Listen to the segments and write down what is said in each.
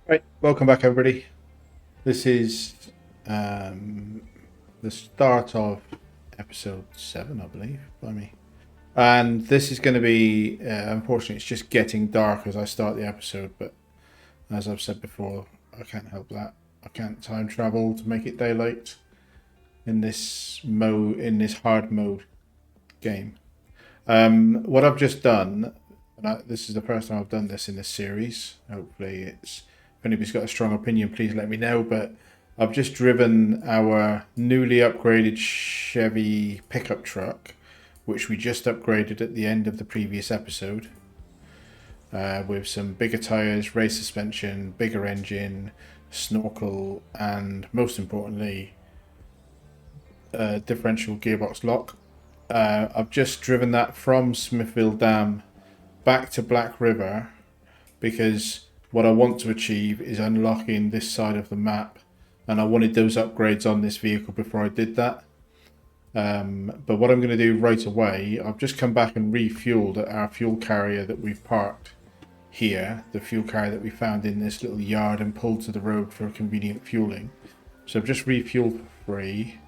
Right, welcome back, everybody. This is um, the start of episode 7, I believe, by me. And this is going to be, unfortunately, it's just getting dark as I start the episode, but as I've said before, I can't help that. I can't time travel to make it daylight in this hard mode game. What I've just done, this is the first time I've done this in this series. Hopefully, if anybody's got a strong opinion, please let me know. But I've just driven our newly upgraded Chevy pickup truck, which we just upgraded at the end of the previous episode, with some bigger tires, race suspension, bigger engine, snorkel, and most importantly, differential gearbox lock. I've just driven that from Smithville Dam back to Black River because what I want to achieve is unlocking this side of the map, and I wanted those upgrades on this vehicle before I did that. But what I'm going to do right away, I've just come back and refueled at our fuel carrier that we've parked here, the fuel carrier that we found in this little yard and pulled to the road for convenient fueling. So I've just refueled for free.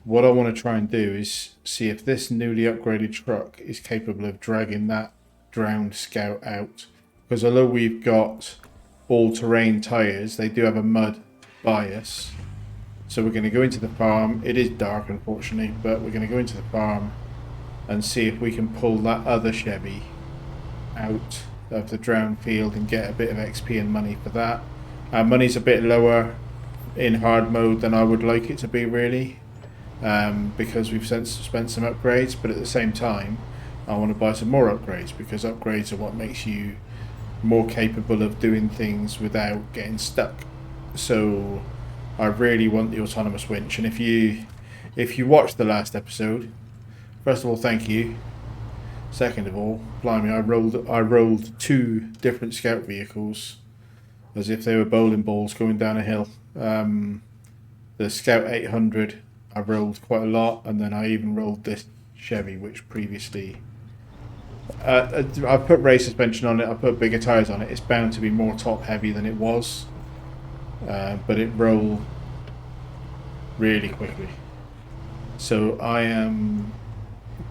What I want to try and do is see if this newly upgraded truck is capable of dragging that drowned Scout out. Because although we've got all-terrain tyres, they do have a mud bias. So we're going to go into the farm. It is dark, unfortunately, but we're going to go into the farm and see if we can pull that other Chevy out of the drowned field and get a bit of XP and money for that. Our money's a bit lower in hard mode than I would like it to be, really. Because we've spent some upgrades, but at the same time I want to buy some more upgrades, because upgrades are what makes you more capable of doing things without getting stuck. So I really want the autonomous winch, and if you watched the last episode, first of all, thank you. Second of all, blimey, I rolled two different Scout vehicles as if they were bowling balls going down a hill. The Scout 800 I rolled quite a lot, and then I even rolled this Chevy, which previously I put race suspension on it, I put bigger tyres on it. It's bound to be more top heavy than it was, but it rolled really quickly. So I am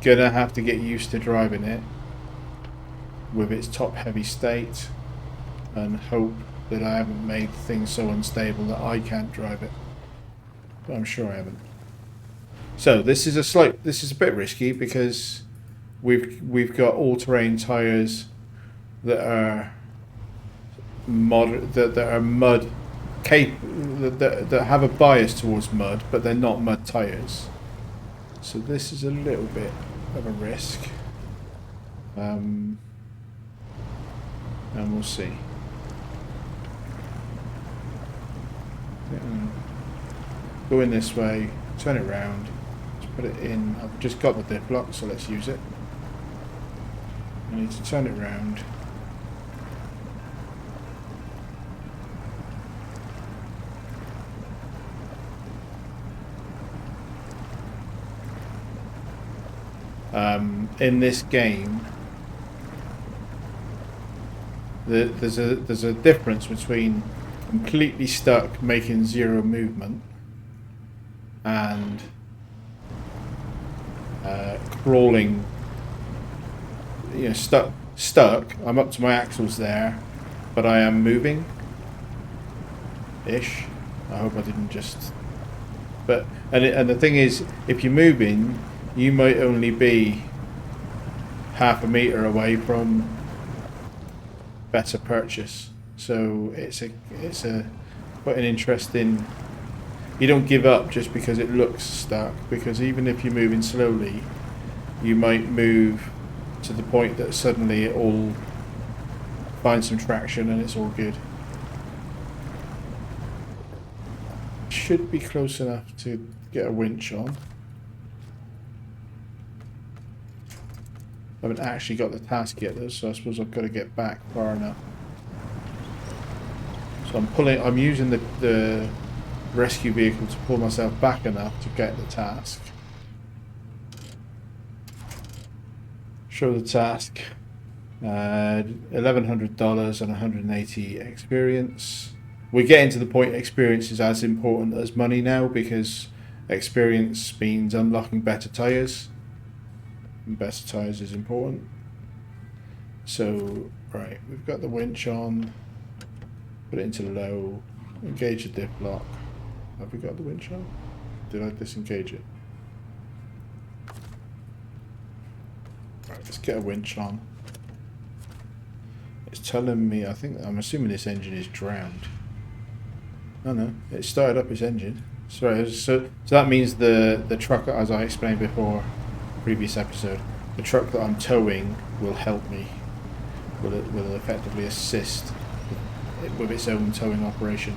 gonna have to get used to driving it with its top heavy state and hope that I haven't made things so unstable that I can't drive it. But I'm sure I haven't. So this is a bit risky because we've got all-terrain tires that are mud that have a bias towards mud, but they're not mud tires. So this is a little bit of a risk, and we'll see. Go in this way, turn it round. Put it in. I've just got the diff lock, so let's use it. I need to turn it round. In this game, there's a difference between completely stuck, making zero movement, and crawling, stuck. I'm up to my axles there, but I am moving ish. I hope I didn't just, and the thing is, if you're moving, you might only be half a meter away from better purchase. So it's quite an interesting. You don't give up just because it looks stuck, because even if you're moving slowly, you might move to the point that suddenly it all finds some traction and it's all good. Should be close enough to get a winch on. I haven't actually got the task yet though, so I suppose I've got to get back far enough. So I'm using the rescue vehicle to pull myself back enough to get the task. Show the task. $1,100 and 180 experience. We're getting to the point experience is as important as money now, because experience means unlocking better tyres. And better tyres is important. So, right, we've got the winch on. Put it into low. Engage the diff lock. Have we got the winch on? Did I disengage it? Right, let's get a winch on. It's telling me, I'm assuming this engine is drowned. Oh no, it started up its engine. Sorry, so that means the truck, as I explained before, previous episode, the truck that I'm towing will help me. Will effectively assist with its own towing operation.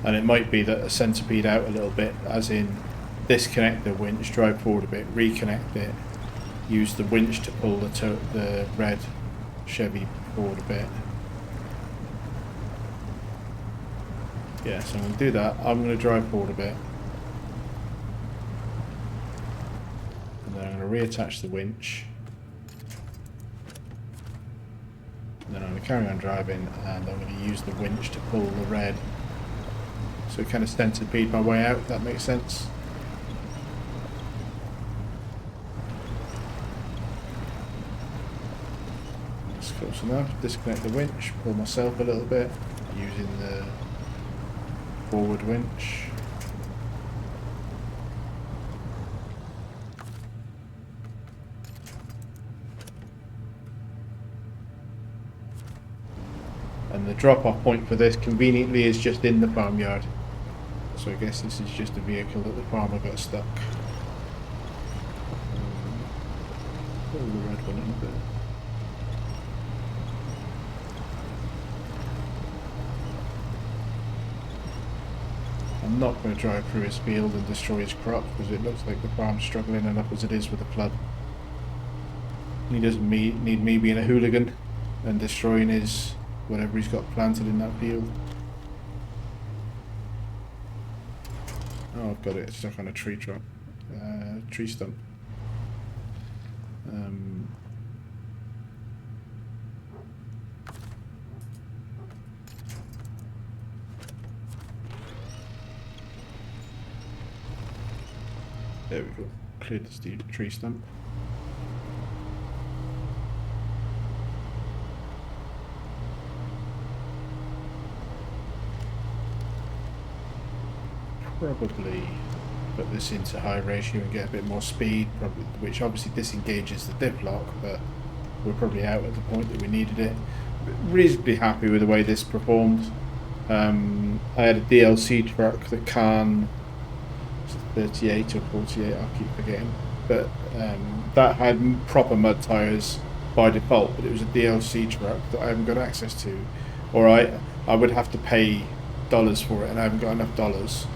And it might be that a centipede out a little bit, as in disconnect the winch, drive forward a bit, reconnect it, use the winch to pull the red Chevy forward a bit. Yeah, so I'm going to do that. I'm going to drive forward a bit. And then I'm going to reattach the winch. And then I'm going to carry on driving, and I'm going to use the winch to pull the red. So kind of centipede my way out, if that makes sense. That's close enough. Disconnect the winch, pull myself a little bit using the forward winch. And the drop-off point for this conveniently is just in the farmyard. So I guess this is just a vehicle that the farmer got stuck. Pull the red one in a bit. I'm not going to drive through his field and destroy his crop, because it looks like the farm's struggling enough as it is with the flood. He doesn't need me being a hooligan and destroying his whatever he's got planted in that field. Oh, I've got it stuck on a tree stump. There we go. Cleared the tree stump. Probably put this into high ratio and get a bit more speed, probably, which obviously disengages the diff lock, but we're probably out at the point that we needed it. Reasonably happy with the way this performed. I had a DLC truck, the Can 38 or 48, I'll keep forgetting, but that had proper mud tyres by default, but it was a DLC truck that I haven't got access to, or I would have to pay dollars for it, and I haven't got enough dollars.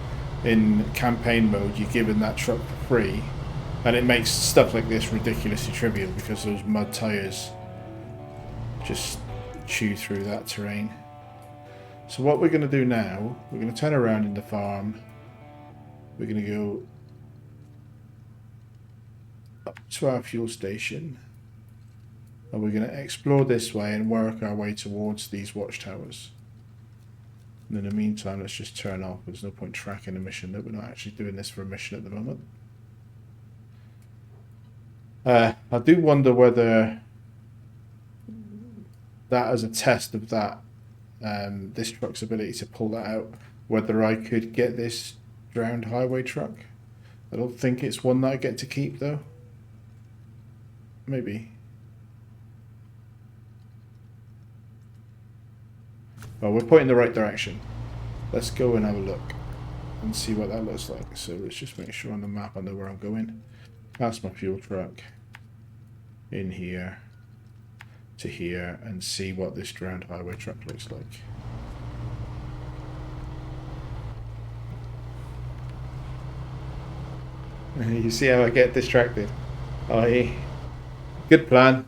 In campaign mode, you're given that truck for free, and it makes stuff like this ridiculously trivial because those mud tyres just chew through that terrain. So what we're going to do now, we're going to turn around in the farm. We're going to go up to our fuel station, and we're going to explore this way and work our way towards these watchtowers. And in the meantime, let's just turn off. There's no point tracking a mission that we're not actually doing this for a mission at the moment. I do wonder whether that, as a test of that, this truck's ability to pull that out, whether I could get this drowned highway truck. I don't think it's one that I get to keep though. Maybe. Well, we're pointing in the right direction. Let's go and have a look and see what that looks like. So let's just make sure on the map I know where I'm going. Past my fuel truck, in here to here, and see what this drowned highway truck looks like. You see how I get distracted? Good plan.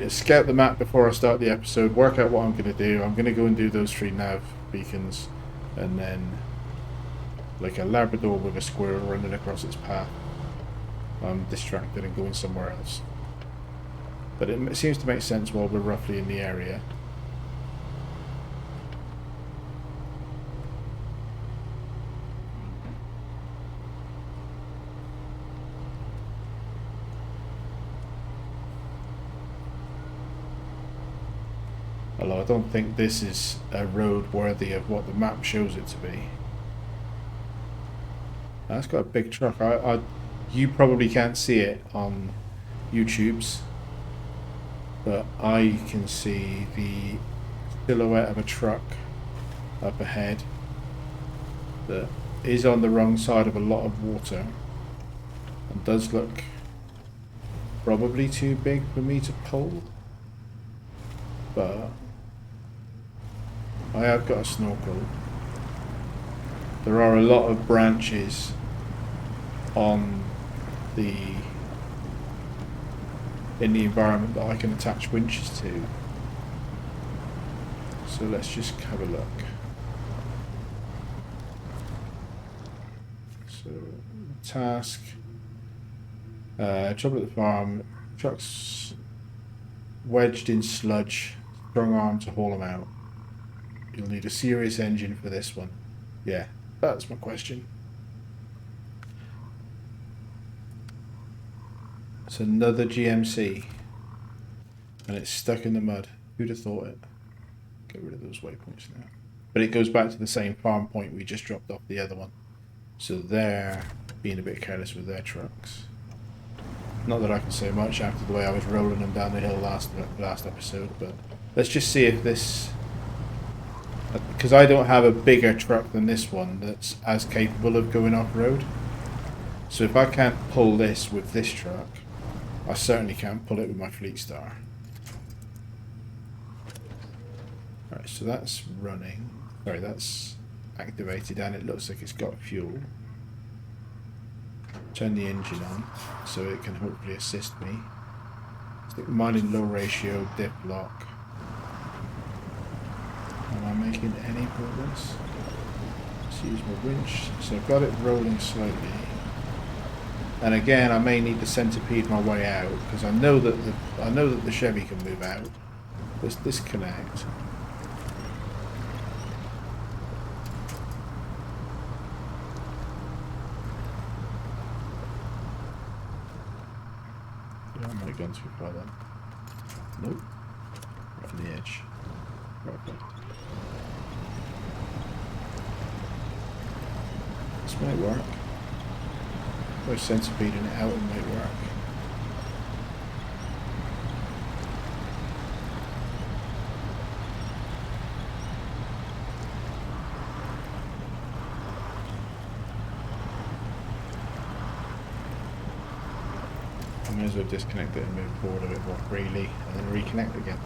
scout the map before I start the episode, work out what I'm going to do. I'm going to go and do those 3 nav beacons, and then, like a Labrador with a squirrel running across its path, I'm distracted and going somewhere else. But it seems to make sense while we're roughly in the area. Although I don't think this is a road worthy of what the map shows it to be. That's got a big truck. You probably can't see it on YouTube's, but I can see the silhouette of a truck up ahead that is on the wrong side of a lot of water and does look probably too big for me to pull, but I have got a snorkel. There are a lot of branches in the environment that I can attach winches to. So let's just have a look. So task, trouble at the farm, trucks wedged in sludge, strong arm to haul them out. You'll need a serious engine for this one. Yeah, that's my question. It's another GMC, and it's stuck in the mud. Who'd have thought it? Get rid of those waypoints now. But it goes back to the same farm point we just dropped off the other one. So they're being a bit careless with their trucks. Not that I can say much after the way I was rolling them down the hill last episode, but let's just see if this... Because I don't have a bigger truck than this one that's as capable of going off-road. So if I can't pull this with this truck, I certainly can't pull it with my Fleet Star. Alright, so that's running. Sorry, that's activated and it looks like it's got fuel. Turn the engine on so it can hopefully assist me. Stick mine in low ratio, diff lock. Am I making any progress? Let's use my winch. So I've got it rolling slightly. And again, I may need to centipede my way out because I know that the Chevy can move out. Let's disconnect. Yeah, I might have gone too far then. Nope. Right on the edge. Perfect. This might work. By centipeding it out, it might work. I may as well disconnect it and move forward a bit more freely and then reconnect again.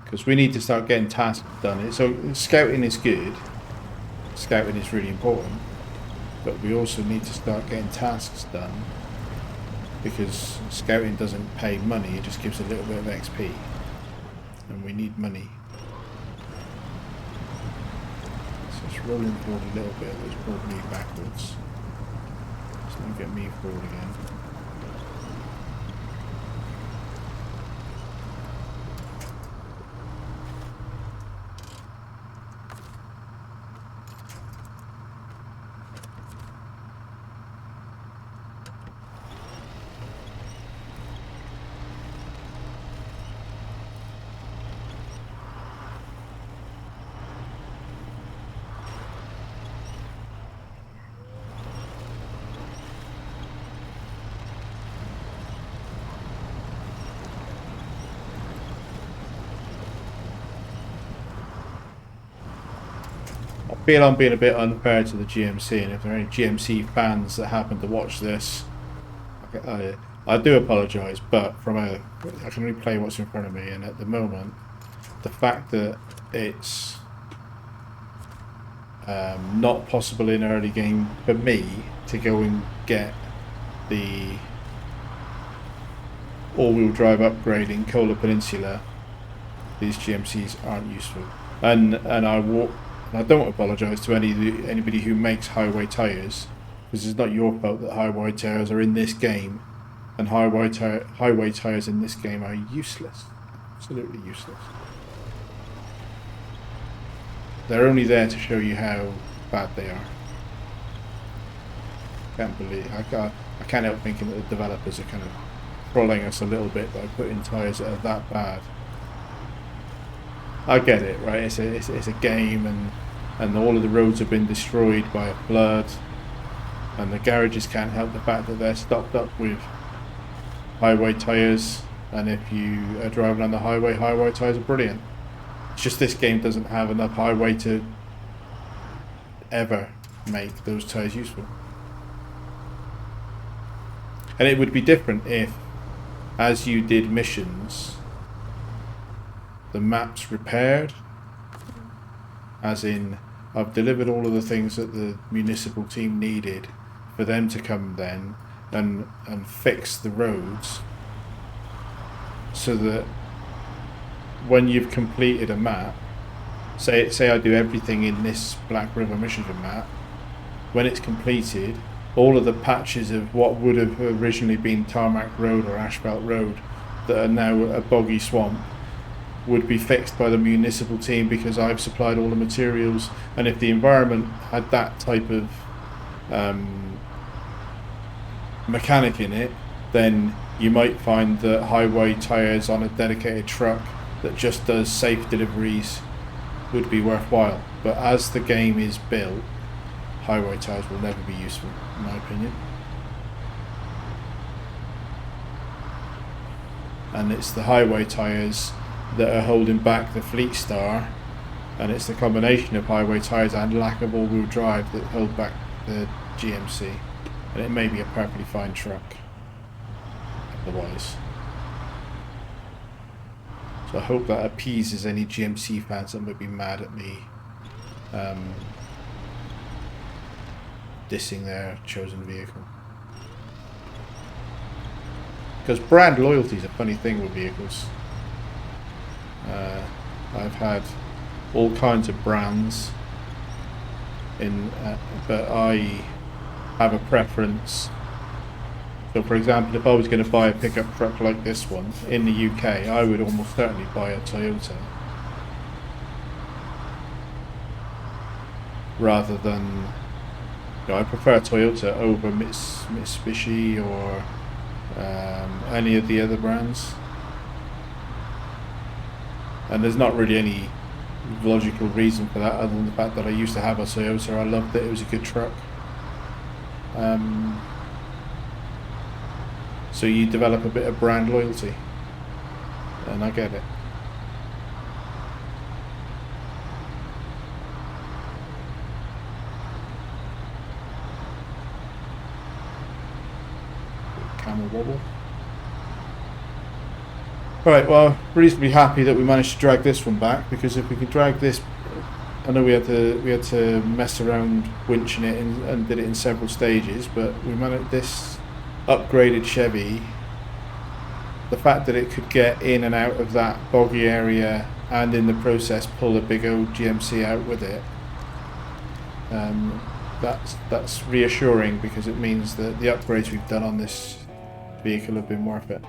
Because we need to start getting tasks done. So scouting is good. Scouting is really important. But we also need to start getting tasks done. Because scouting doesn't pay money, it just gives a little bit of XP. And we need money. So it's rolling forward a little bit, it's probably backwards. Let's not get me forward again. I feel I'm being a bit unfair to the GMC, and if there are any GMC fans that happen to watch this, I do apologise, but I can only play what's in front of me, and at the moment, the fact that it's not possible in early game for me to go and get the all-wheel drive upgrade in Kola Peninsula, these GMCs aren't useful. And I don't apologise to anybody who makes highway tyres, because it's not your fault that highway tyres are in this game, and highway tyres in this game are useless, absolutely useless. They're only there to show you how bad they are. I can't help thinking that the developers are kind of trolling us a little bit by putting tyres that are that bad. I get it, right? It's a game, and all of the roads have been destroyed by a flood, and the garages can't help the fact that they're stocked up with highway tyres, and if you are driving on the highway tyres are brilliant. It's just this game doesn't have enough highway to ever make those tyres useful. And it would be different if, as you did missions, the map's repaired, as in I've delivered all of the things that the municipal team needed for them to come then and fix the roads, so that when you've completed a map, say I do everything in this Black River Michigan map, when it's completed, all of the patches of what would have originally been tarmac road or asphalt road that are now a boggy swamp would be fixed by the municipal team, because I've supplied all the materials. And if the environment had that type of mechanic in it, then you might find that highway tyres on a dedicated truck that just does safe deliveries would be worthwhile. But as the game is built, highway tyres will never be useful, in my opinion. And it's the highway tyres that are holding back the Fleet Star, and it's the combination of highway tyres and lack of all-wheel drive that hold back the GMC. And it may be a perfectly fine truck otherwise. So I hope that appeases any GMC fans that might be mad at me dissing their chosen vehicle. Because brand loyalty is a funny thing with vehicles. I've had all kinds of brands but I have a preference. So for example, if I was going to buy a pickup truck like this one in the UK, I would almost certainly buy a Toyota rather than, I prefer Toyota over Mitsubishi or any of the other brands. And there's not really any logical reason for that, other than the fact that I used to have a Toyota. I loved it. It was a good truck. So you develop a bit of brand loyalty, and I get it. Camel wobble. Right, well, reasonably happy that we managed to drag this one back, because if we could drag this, I know we had to mess around winching it and did it in several stages, but we managed this upgraded Chevy. The fact that it could get in and out of that boggy area and in the process pull a big old GMC out with it, that's reassuring, because it means that the upgrades we've done on this vehicle have been worth it.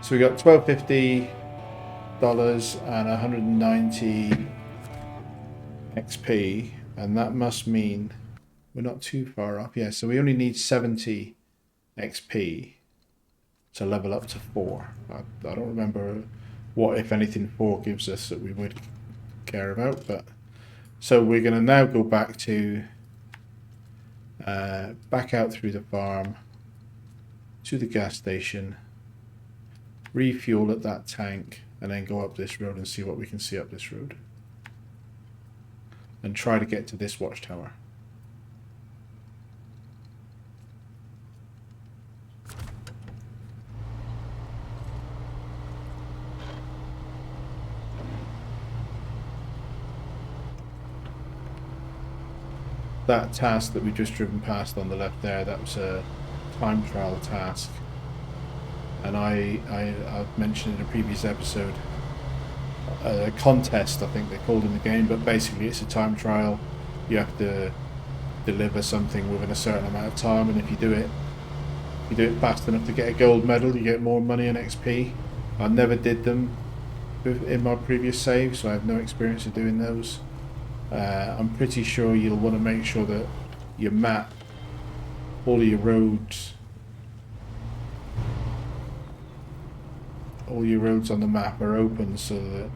So we got $12.50 and 190 XP, and that must mean we're not too far off. Yeah, so we only need 70 XP to level up to 4. I don't remember what, if anything, 4 gives us that we would care about, but so we're going to now go back to back out through the farm to the gas station, refuel at that tank, and then go up this road and see what we can see up this road, and try to get to this watchtower. that task that we just driven past on the left there, that was a time trial task. And I've mentioned in a previous episode, a contest, I think they called in the game, but basically it's a time trial. You have to deliver something within a certain amount of time, and if you do it fast enough to get a gold medal, you get more money and XP. I never did them in my previous save, so I have no experience of doing those. I'm pretty sure you'll want to make sure that your map, all of your roads, on the map are open so that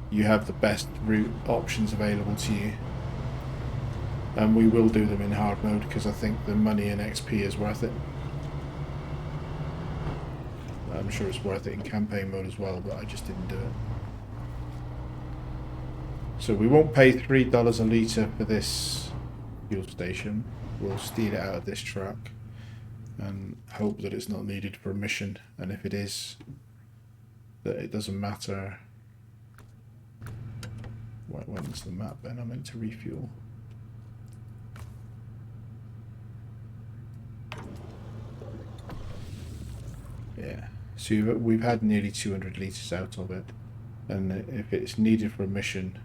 you have the best route options available to you. And we will do them in hard mode because I think the money and XP is worth it. I'm sure it's worth it in campaign mode as well, but I just didn't do it. So we won't pay $3 a litre for this fuel station. We'll steal it out of this truck and hope that it's not needed for a mission. And if it is, that it doesn't matter. When's the map then? I meant to refuel. Yeah, so we've had nearly 200 litres out of it, and if it's needed for a mission,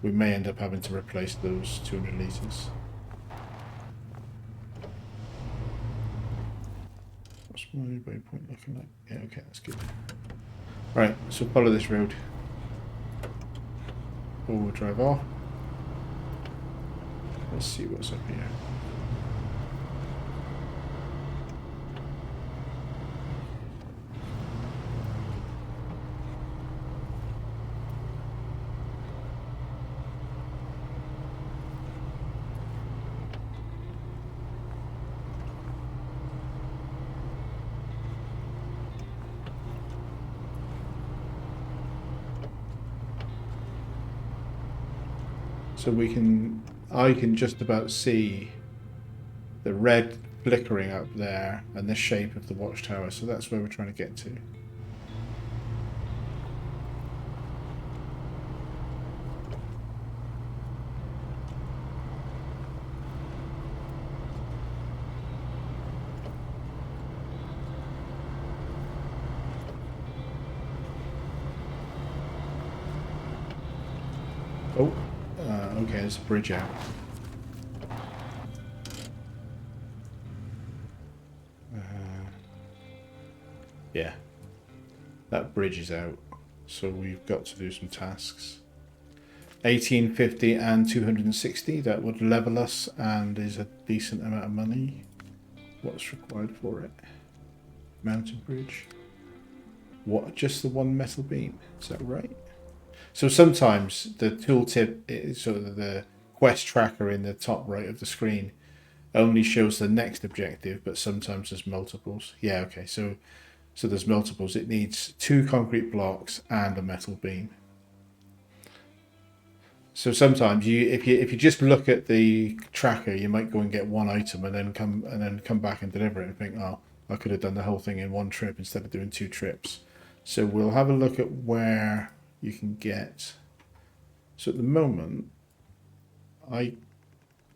we may end up having to replace those 200 litres. What's my waypoint looking like? Yeah, okay, that's good. Right, so follow this road. Or we'll drive off. Let's see what's up here. So I can just about see the red flickering up there and the shape of the watchtower, so that's where we're trying to get to. Oh. Okay, there's a bridge out. Yeah, that bridge is out, so we've got to do some tasks. 1850 and 260, that would level us and is a decent amount of money. What's required for it? Mountain bridge. What, just the one metal beam? Is that right? So sometimes the tooltip, is sort of the quest tracker in the top right of the screen, only shows the next objective, but sometimes there's multiples. Yeah, okay, so there's multiples. It needs 2 concrete blocks and a metal beam. So sometimes if you just look at the tracker, you might go and get one item and then come back and deliver it and think, oh, I could have done the whole thing in one trip instead of doing 2 trips. So we'll have a look at where you can get. So at the moment, I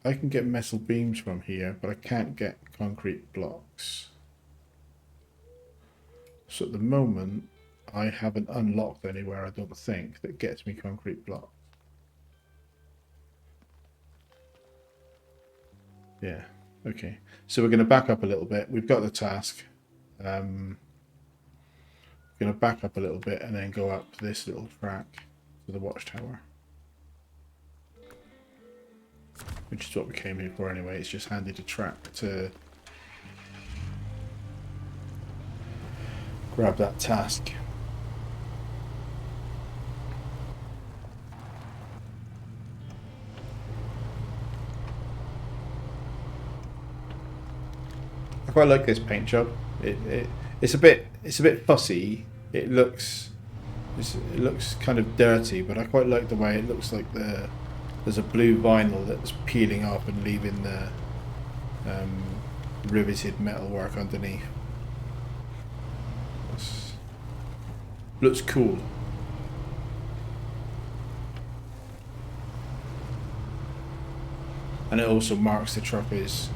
can get metal beams from here, but I can't get concrete blocks. So at the moment, I haven't unlocked anywhere, I don't think, that gets me concrete blocks. Yeah, okay. So we're going to back up a little bit. We've got the task. Going to back up a little bit and then go up this little track to the watchtower, which is what we came here for anyway. It's just handy to track to grab that task. I quite like this paint job. It's a bit fussy. It looks kind of dirty, but I quite like the way it looks like there's a blue vinyl that's peeling off and leaving the riveted metalwork underneath. Looks cool. And it also marks the truck as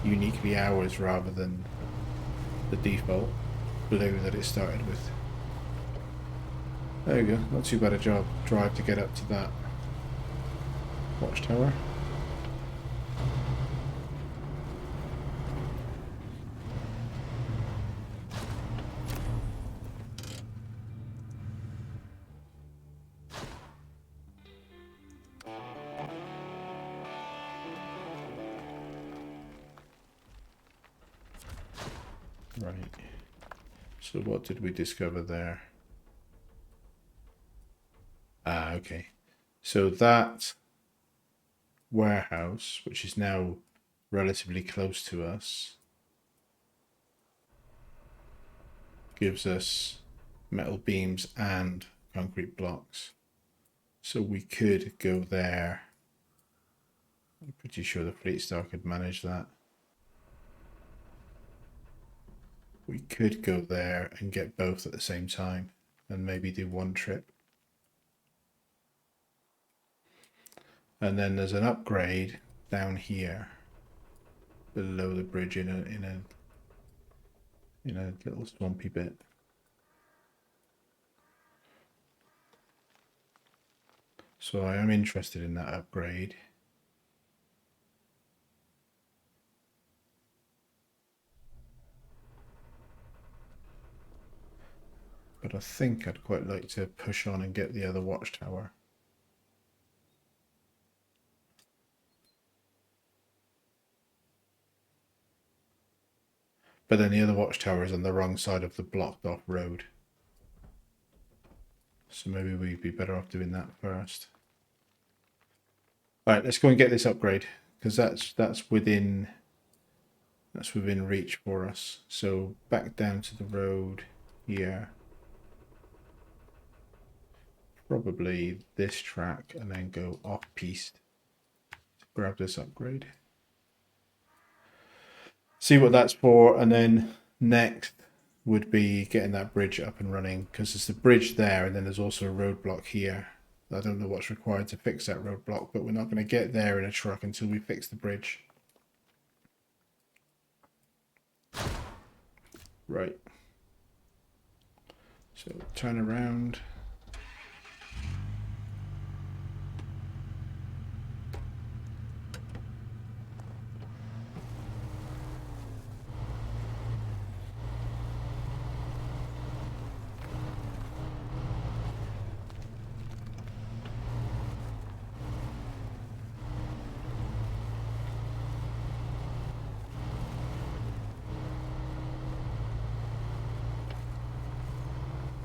uniquely ours rather than the default blue that it started with. There you go, not too bad a drive to get up to that watchtower. Right, so what did we discover there? Ah, okay. So that warehouse, which is now relatively close to us, gives us metal beams and concrete blocks. So we could go there. I'm pretty sure the Fleet Star could manage that. We could go there and get both at the same time and maybe do one trip. And then there's an upgrade down here below the bridge in a little swampy bit. So I am interested in that upgrade. But I think I'd quite like to push on and get the other watchtower. But then the other watchtower is on the wrong side of the blocked off road. So maybe we'd be better off doing that first. Alright, let's go and get this upgrade, because that's within reach for us. So back down to the road here. Probably this track and then go off piste to grab this upgrade. See what that's for, and then next would be getting that bridge up and running, because there's the bridge there and then there's also a roadblock here. I don't know what's required to fix that roadblock, but we're not going to get there in a truck until we fix the bridge. Right. So turn around.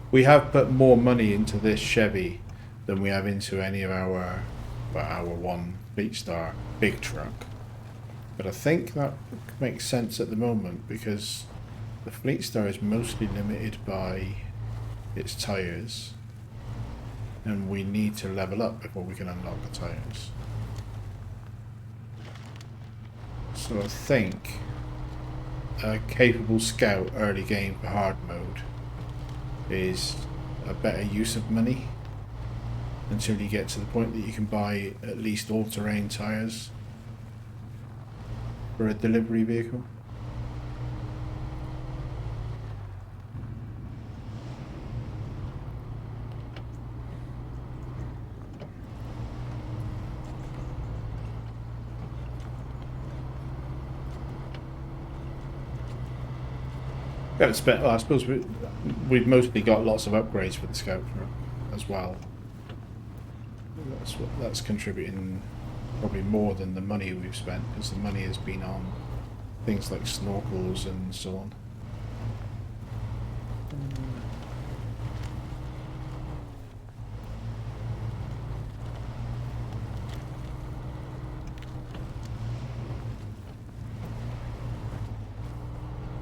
We have put more money into this Chevy than we have into any of our one Fleet Star big truck. But I think that makes sense at the moment because the Fleet Star is mostly limited by its tyres, and we need to level up before we can unlock the tyres. So I think a capable Scout early game for hard mode is a better use of money until you get to the point that you can buy at least all-terrain tyres for a delivery vehicle. Yeah, well, I suppose we've mostly got lots of upgrades for the Scout as well. That's contributing probably more than the money we've spent, because the money has been on things like snorkels and so on.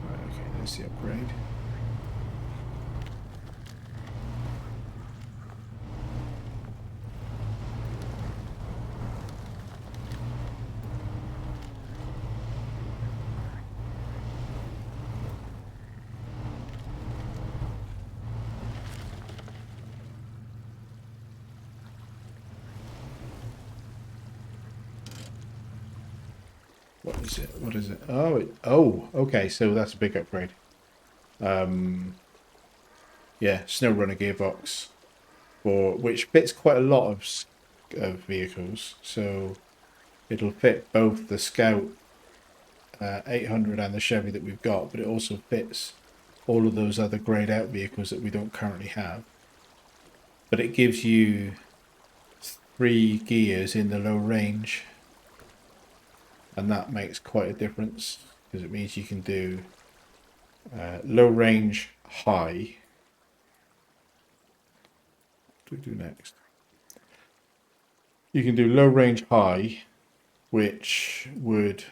Right, okay, there's the upgrade. What is it? What is it? Oh, oh, okay. So that's a big upgrade. Yeah, SnowRunner gearbox, for which fits quite a lot of vehicles. So it'll fit both the Scout 800 and the Chevy that we've got, but it also fits all of those other greyed out vehicles that we don't currently have. But it gives you 3 gears in the low range, and that makes quite a difference because it means you can do low range, high. What do we do next? You can do low range, high, which would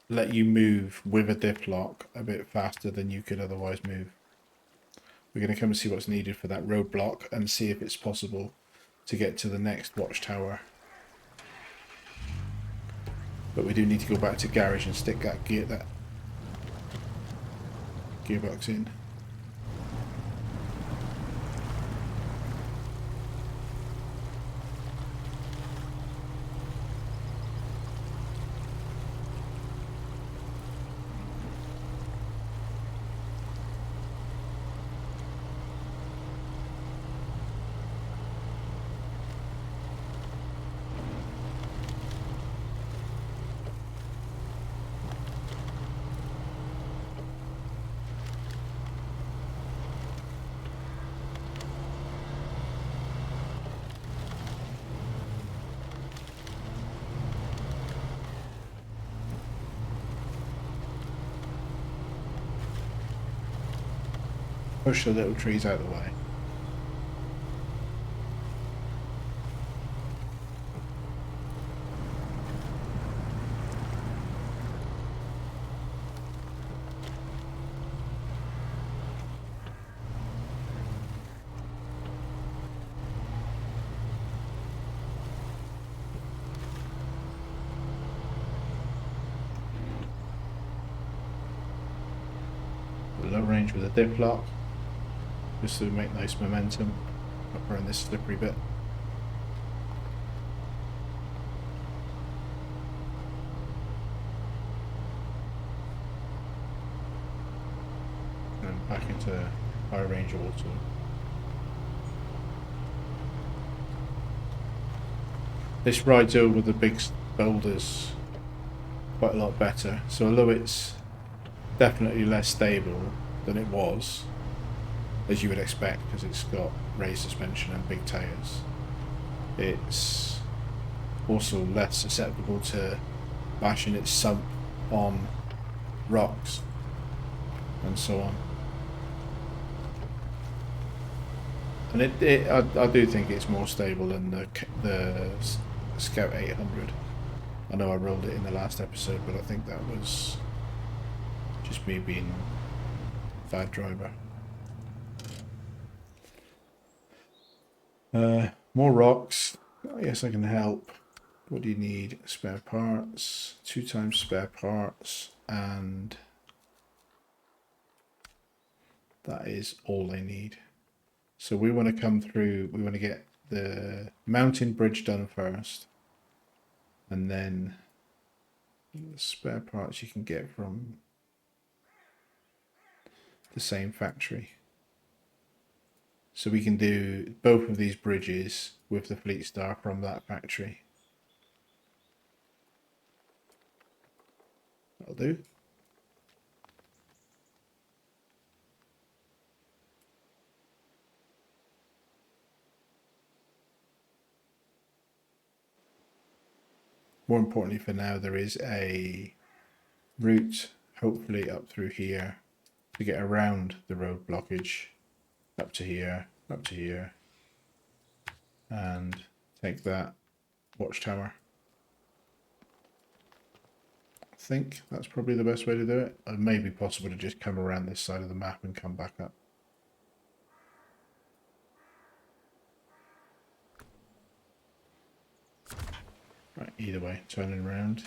let you move with a diff lock a bit faster than you could otherwise move. We're going to come and see what's needed for that roadblock and see if it's possible to get to the next watchtower. But we do need to go back to garage and stick that gearbox in. Push the little trees out of the way. Low range with a diff lock, just to make nice momentum up around this slippery bit. And back into high range auto. This rides over the big boulders quite a lot better, so although it's definitely less stable than it was, as you would expect because it's got raised suspension and big tyres, it's also less susceptible to bashing its sump on rocks and so on. And I do think it's more stable than the Scout 800. I know I rolled it in the last episode, but I think that was just me being a bad driver. More rocks. Yes, I can help. What do you need? Spare parts. 2 times spare parts, and that is all I need. So we want to come through, we want to get the mountain bridge done first, and then the spare parts you can get from the same factory. So we can do both of these bridges with the Fleet Star from that factory. That'll do. More importantly for now, there is a route, hopefully up through here, to get around the road blockage, up to here, and take that watchtower. I think that's probably the best way to do it. It may be possible to just come around this side of the map and come back up. Right, either way, turning around.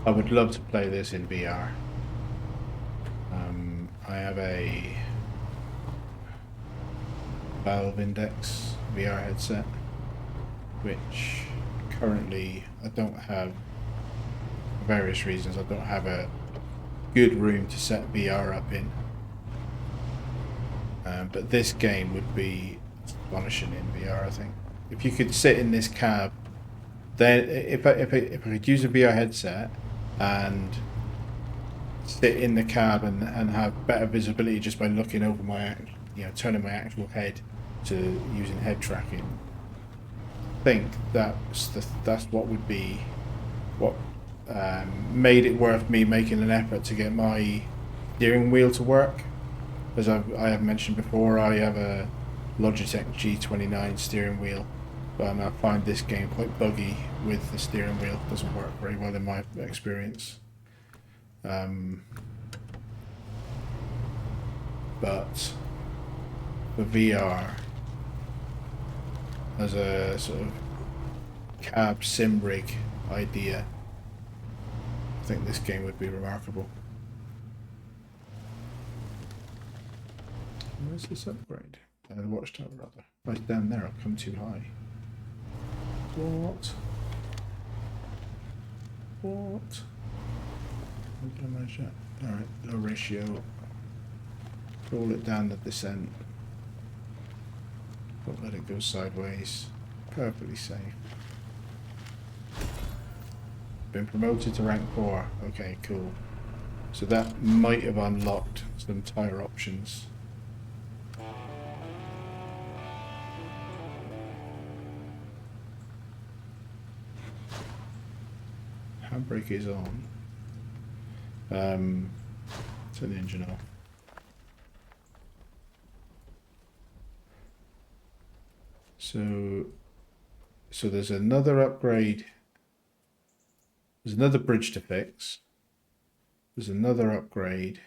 I would love to play this in VR. I have a Valve Index VR headset, which currently I don't have, for various reasons, I don't have a good room to set VR up in. But this game would be astonishing in VR, I think. If you could sit in this cab, then if I could use a VR headset and sit in the cab and have better visibility just by looking over my, turning my actual head to using head tracking, I think that's what would be what made it worth me making an effort to get my steering wheel to work. As I have mentioned before, I have a Logitech G29 steering wheel, but I find this game quite buggy with the steering wheel. It doesn't work very well in my experience. But for VR, as a sort of cab sim rig idea, I think this game would be remarkable. Where's this upgrade? The watchtower, rather. Right down there, I've come too high. What? How did I manage that? Alright, low ratio. Roll it down the descent. Don't let it go sideways. Perfectly safe. Been promoted to rank 4. Okay, cool. So that might have unlocked some tyre options. Handbrake is on. Turn the engine off. So there's another upgrade. There's another bridge to fix. There's another upgrade.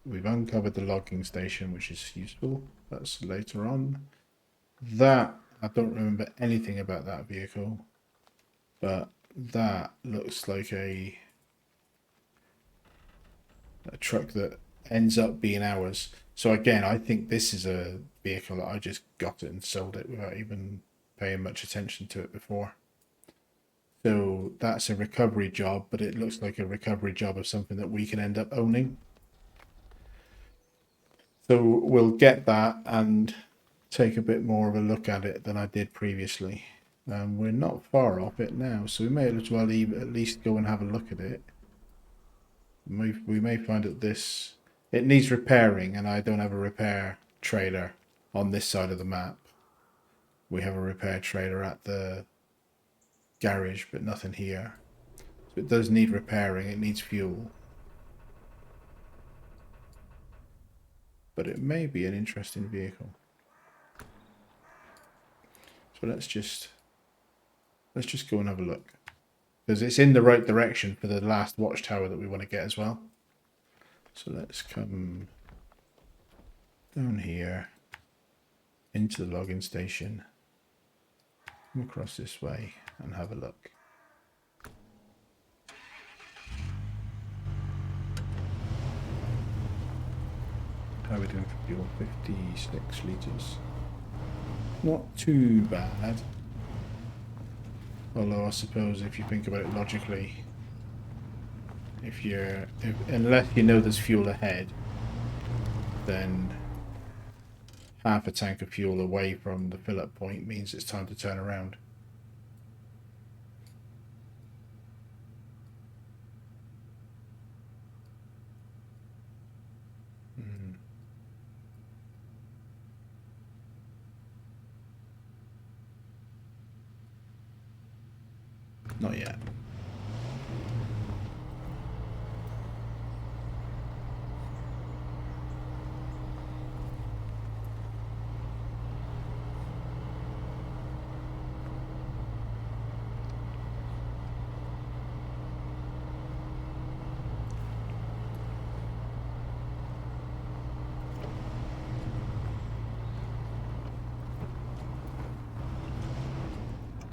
We've uncovered the logging station, which is useful. That's later on. That, I don't remember anything about that vehicle, but that looks like a truck that ends up being ours. So again, I think this is a vehicle that I just got it and sold it without even paying much attention to it before. So that's a recovery job, but it looks like a recovery job of something that we can end up owning. So we'll get that and take a bit more of a look at it than I did previously. We're not far off it now, so we may as well at least go and have a look at it. We may find that it needs repairing, and I don't have a repair trailer on this side of the map. We have a repair trailer at the garage, but nothing here. So it does need repairing, it needs fuel. But it may be an interesting vehicle. So let's just go and have a look. Because it's in the right direction for the last watchtower that we want to get as well. So let's come down here into the logging station, come across this way and have a look. How are we doing for fuel? 56 litres. Not too bad. Although I suppose if you think about it logically, unless you know there's fuel ahead, then half a tank of fuel away from the fill-up point means it's time to turn around. Not yet.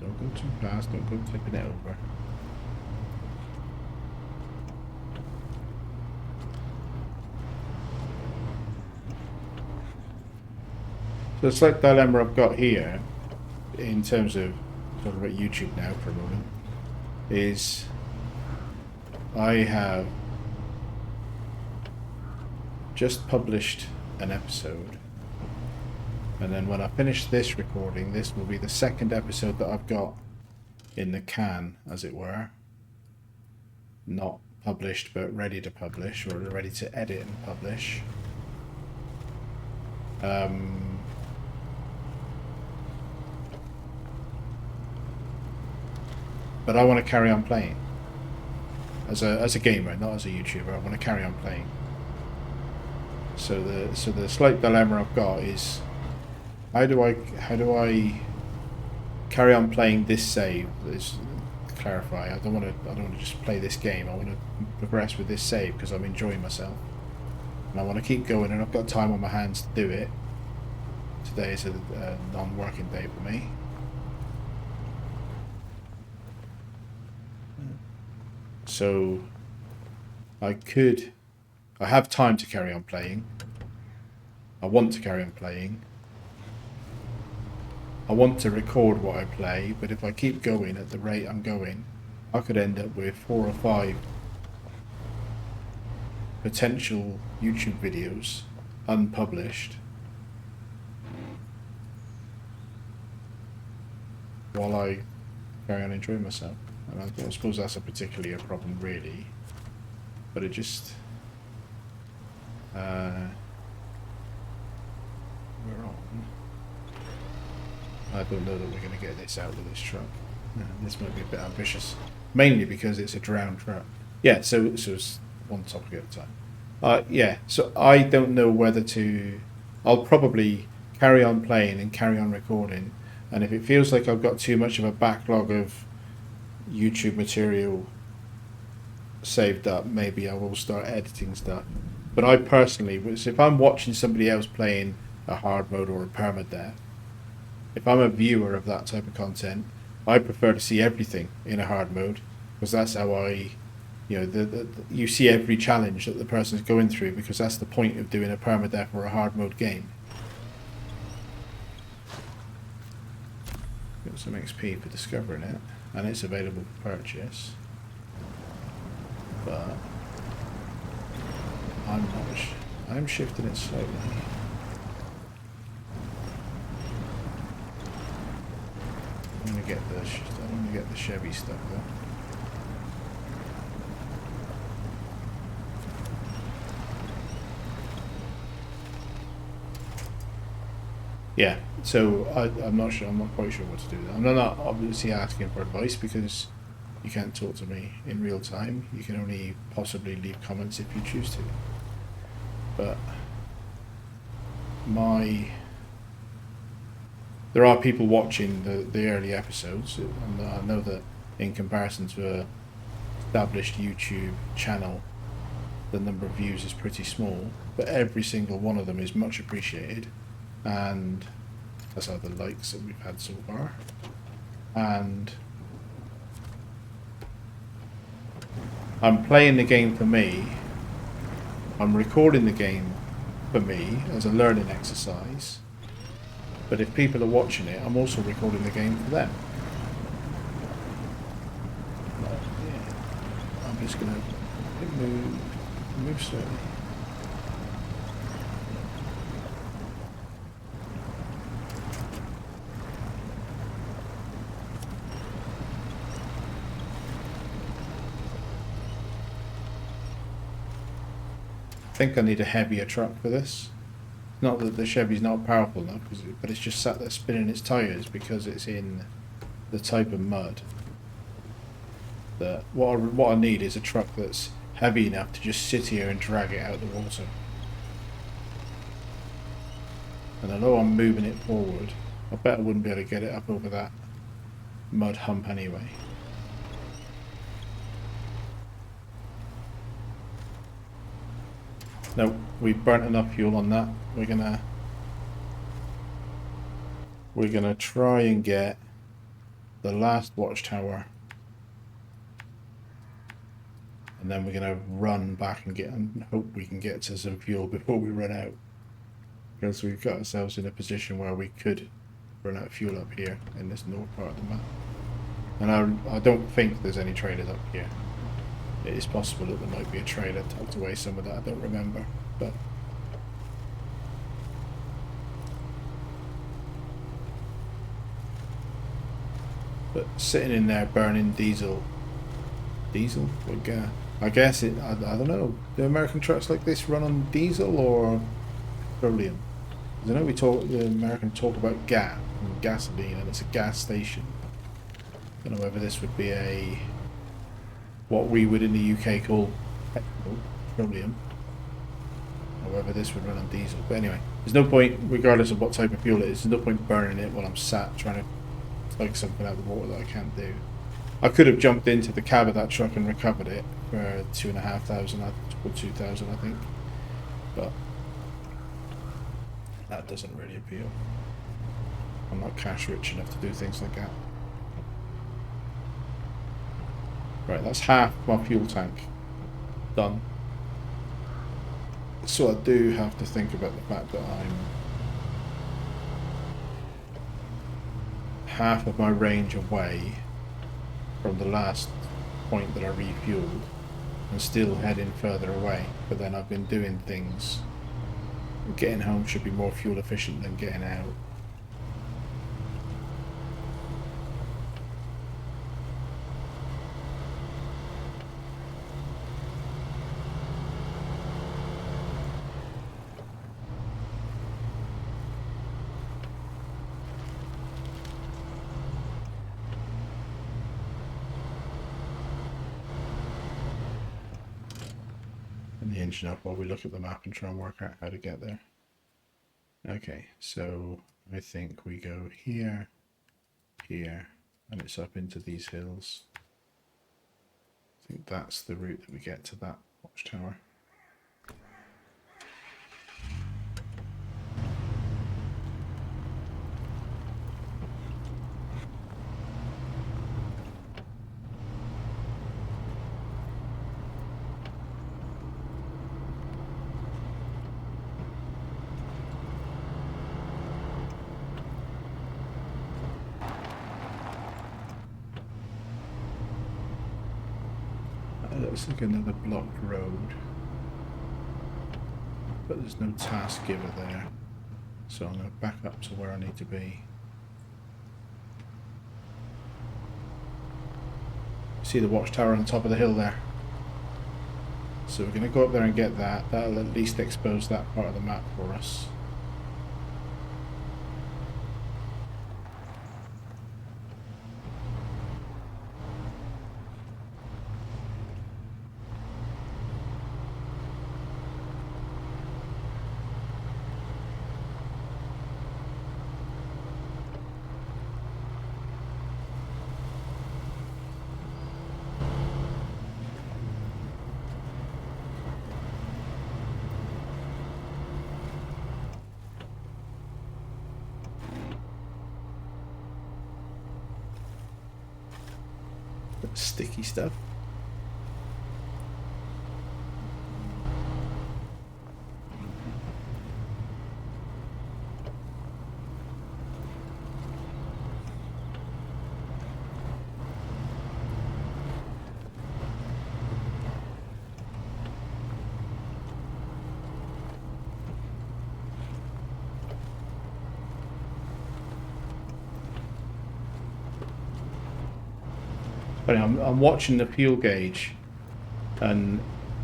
Don't go Not too fast, don't go tipping it over. So the slight dilemma I've got here, in terms of talking about YouTube now for a moment, is I have just published an episode, and then when I finish this recording, this will be the second episode that I've got in the can, as it were. Not published, but ready to publish, or ready to edit and publish. But I want to carry on playing as a gamer, not as a YouTuber. I want to carry on playing. So the slight dilemma I've got is how do I carry on playing this save? Let's clarify. I don't want to just play this game. I want to progress with this save because I'm enjoying myself, and I want to keep going. And I've got time on my hands to do it. Today is a non-working day for me. So I have time to carry on playing. I want to carry on playing. I want to record what I play, but if I keep going at the rate I'm going, I could end up with 4 or 5 potential YouTube videos unpublished while I carry on enjoying myself. And I suppose that's particularly a problem, really. But it just... we're on. I don't know that we're going to get this out with this truck. This might be a bit ambitious. Mainly because it's a drowned truck. Yeah, so it's one topic at a time. Yeah, so I don't know whether to... I'll probably carry on playing and carry on recording. And if it feels like I've got too much of a backlog of YouTube material saved up, maybe I will start editing stuff. But I personally, if I'm watching somebody else playing a hard mode or a permadeath, if I'm a viewer of that type of content, I prefer to see everything in a hard mode, because that's how you see every challenge that the person's going through, because that's the point of doing a permadeath or a hard mode game. Got some XP for discovering it, and it's available for purchase. But I'm shifting it slightly. I'm gonna get the Chevy stuff though. Yeah, so I'm not quite sure what to do. I'm not obviously asking for advice, because you can't talk to me in real time. You can only possibly leave comments if you choose to. But there are people watching the early episodes, and I know that in comparison to a established YouTube channel, the number of views is pretty small, but every single one of them is much appreciated. And that's how the likes that we've had so far. And I'm playing the game for me. I'm recording the game for me as a learning exercise. But if people are watching it, I'm also recording the game for them. But, yeah, I'm just gonna move slowly. I think I need a heavier truck for this. Not that the Chevy's not powerful enough, but it's just sat there spinning its tyres because it's in the type of mud. That what I need is a truck that's heavy enough to just sit here and drag it out of the water. And although I'm moving it forward, I bet I wouldn't be able to get it up over that mud hump anyway. No, we've burnt enough fuel on that. We're gonna try and get the last watchtower. And then we're going to run back and hope we can get to some fuel before we run out. Because we've got ourselves in a position where we could run out of fuel up here in this north part of the map. And I don't think there's any trailers up here. It is possible that there might be a trailer tucked away somewhere that I don't remember. But sitting in there burning diesel or gas. I guess it. I don't know. Do American trucks like this run on diesel or petroleum? I know the Americans talk about gas and gasoline, and it's a gas station. I don't know whether this would be what we would in the UK call petroleum, or whether this would run on diesel. But anyway, there's no point, regardless of what type of fuel it is, there's no point burning it while I'm sat trying to take something out of the water that I can't do. I could have jumped into the cab of that truck and recovered it for 2,500 or 2,000, I think, but that doesn't really appeal. I'm not cash rich enough to do things like that. Right, that's half my fuel tank done. So I do have to think about the fact that I'm half of my range away from the last point that I refueled and still heading further away. But then I've been doing things. Getting home should be more fuel efficient than getting out. The engine up while we look at the map and try and work out how to get there. Okay, so I think we go here, here, and it's up into these hills. I think that's the route that we get to that watchtower. Looks like another blocked road, but there's no task giver there, so I'm going to back up to where I need to be. See the watchtower on the top of the hill there? So we're going to go up there and get that. That'll at least expose that part of the map for us. Sticky stuff. But I'm watching the fuel gauge, and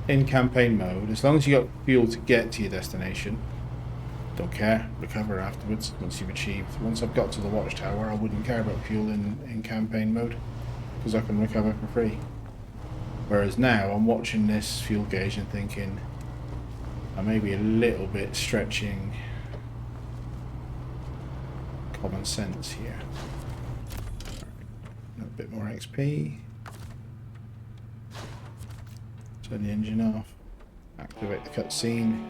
in campaign mode, as long as you got fuel to get to your destination, don't care, recover afterwards once you've achieved. Once I've got to the watchtower, I wouldn't care about fuel in campaign mode, because I can recover for free. Whereas now I'm watching this fuel gauge and thinking I may be a little bit stretching common sense here. A bit more XP. Turn the engine off. Activate the cutscene.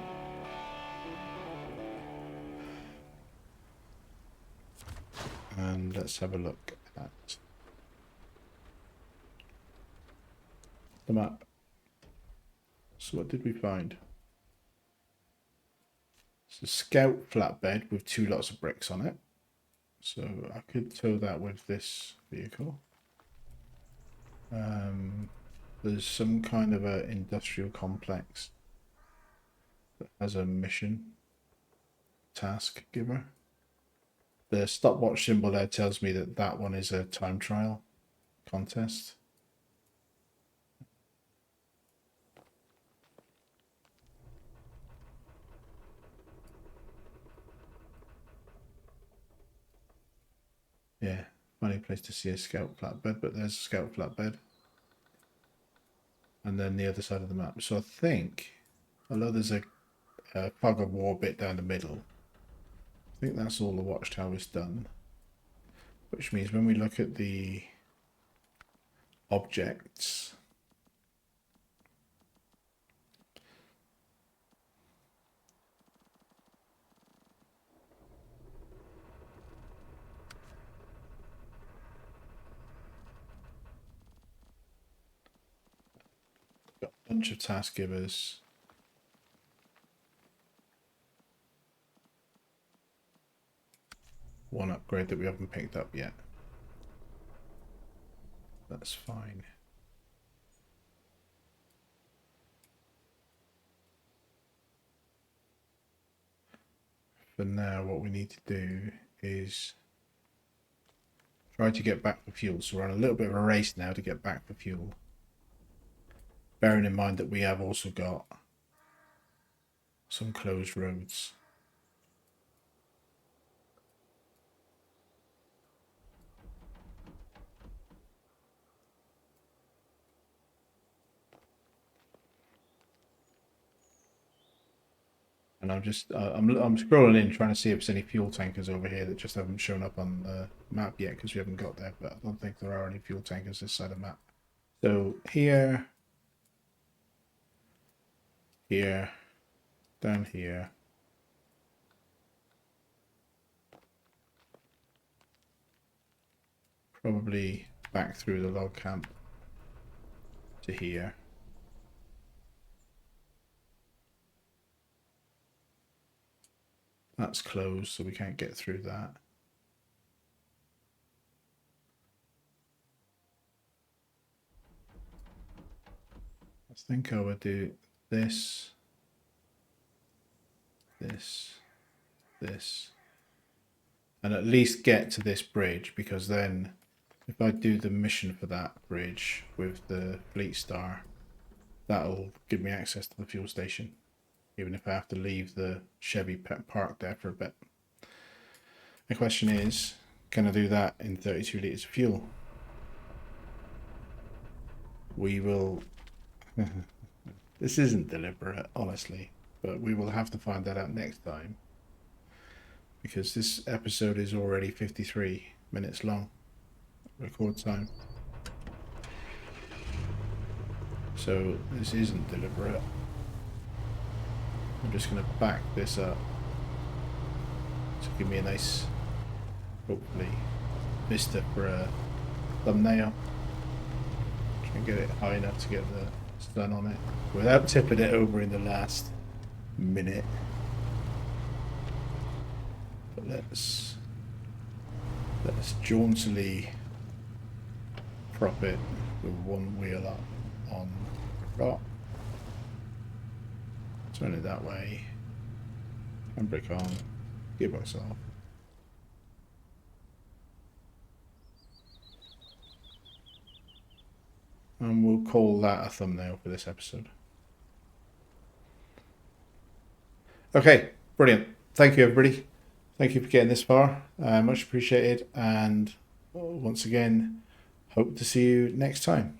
And let's have a look at the map. So what did we find? It's a scout flatbed with 2 lots of bricks on it. So I could tow that with this vehicle. There's some kind of a industrial complex that has a mission task giver. The stopwatch symbol there tells me that that one is a time trial contest. Yeah, funny place to see a scout flatbed, but there's a scout flatbed. And then the other side of the map. So I think, although there's a fog of war bit down the middle, I think that's all the watchtower's done. Which means when we look at the objects, got a bunch of task givers. One upgrade that we haven't picked up yet. That's fine. For now, what we need to do is try to get back for fuel. So we're on a little bit of a race now to get back for fuel. Bearing in mind that we have also got some closed roads. And I'm just I'm scrolling in trying to see if there's any fuel tankers over here that just haven't shown up on the map yet because we haven't got there, but I don't think there are any fuel tankers this side of the map. So here, down here, probably back through the log camp to here. That's closed, so we can't get through that. I think I would do this, this, and at least get to this bridge, because then if I do the mission for that bridge with the Fleet Star, that'll give me access to the fuel station, even if I have to leave the Chevy parked there for a bit. The question is, can I do that in 32 litres of fuel? We will... This isn't deliberate, honestly, but we will have to find that out next time, because this episode is already 53 minutes long, record time. So this isn't deliberate. I'm just going to back this up to give me a nice, hopefully, vista for a thumbnail. Try and get it high enough to get the sun on it without tipping it over in the last minute. But let's jauntily prop it with one wheel up on the rock. Turn it that way. Handbrake on. Gearbox off. And we'll call that a thumbnail for this episode. Okay, brilliant. Thank you, everybody. Thank you for getting this far. Much appreciated. And once again, hope to see you next time.